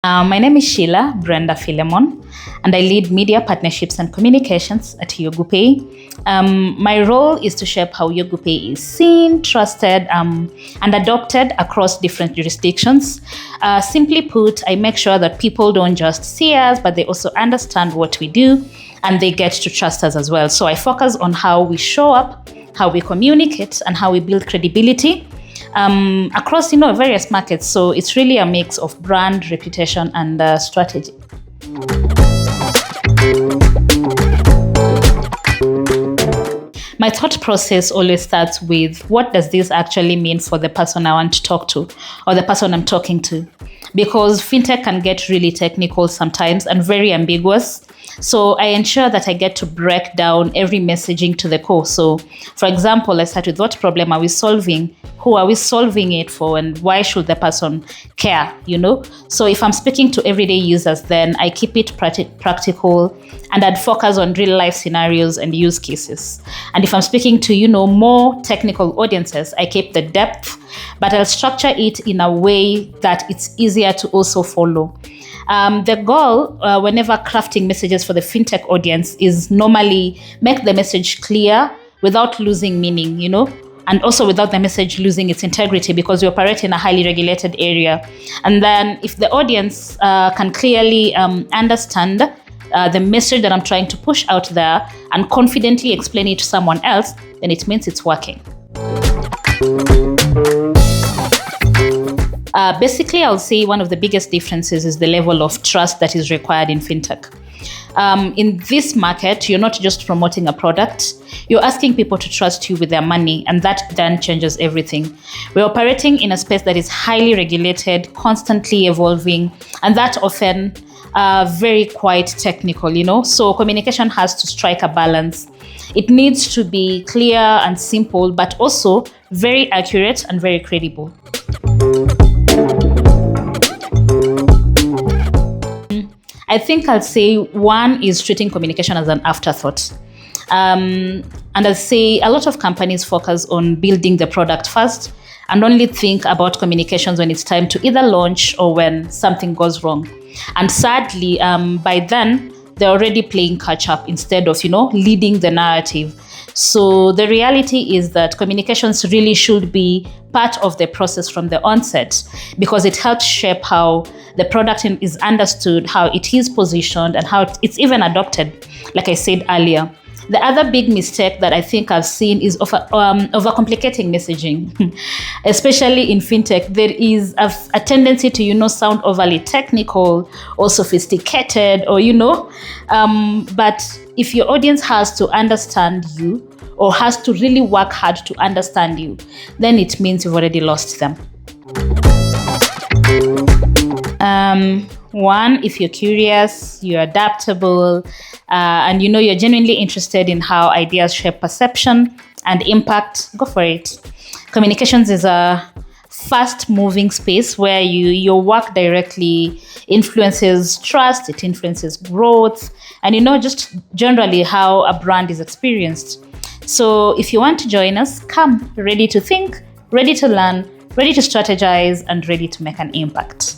My name is Sheila Brenda Philemon, and I lead media partnerships and communications at YoguPay. My role is to shape how YoguPay is seen, trusted, and adopted across different jurisdictions. Simply put, I make sure that people don't just see us, but they also understand what we do, and they get to trust us as well. So I focus on how we show up, how we communicate, and how we build credibility across various markets. So it's really a mix of brand, reputation, and strategy. My thought process always starts with, what does this actually mean for the person I want to talk to or the person I'm talking to? Because fintech can get really technical sometimes and very ambiguous. So I ensure that I get to break down every messaging to the core. So, for example, I start with, what problem are we solving? Who are we solving it for? And why should the person care? So if I'm speaking to everyday users, then I keep it practical, and I'd focus on real life scenarios and use cases. And if I'm speaking to, more technical audiences, I keep the depth, but I'll structure it in a way that it's easier to also follow. The goal, whenever crafting messages for the fintech audience, is normally make the message clear without losing meaning, and also without the message losing its integrity, because we operate in a highly regulated area. And then if the audience can clearly understand the message that I'm trying to push out there and confidently explain it to someone else, then it means it's working. Basically, I'll say one of the biggest differences is the level of trust that is required in fintech. In this market, you're not just promoting a product, you're asking people to trust you with their money, and that then changes everything. We're operating in a space that is highly regulated, constantly evolving, and that often very quite technical, So communication has to strike a balance. It needs to be clear and simple, but also very accurate and very credible. I think I'll say one is treating communication as an afterthought. And I'll say a lot of companies focus on building the product first and only think about communications when it's time to either launch or when something goes wrong. And sadly, by then, they're already playing catch up instead of, leading the narrative. So the reality is that communications really should be part of the process from the onset, because it helps shape how the product is understood, how it is positioned, and how it's even adopted, like I said earlier. The other big mistake that I think I've seen is overcomplicating messaging. Especially in fintech, there is a tendency to, sound overly technical or sophisticated or, but if your audience has to understand you or has to really work hard to understand you, then it means you've already lost them. One, if you're curious, you're adaptable, and you're genuinely interested in how ideas shape perception and impact, go for it. Communications is a fast-moving space where your work directly influences trust, it influences growth, and just generally how a brand is experienced. So if you want to join us, come ready to think, ready to learn, ready to strategize, and ready to make an impact.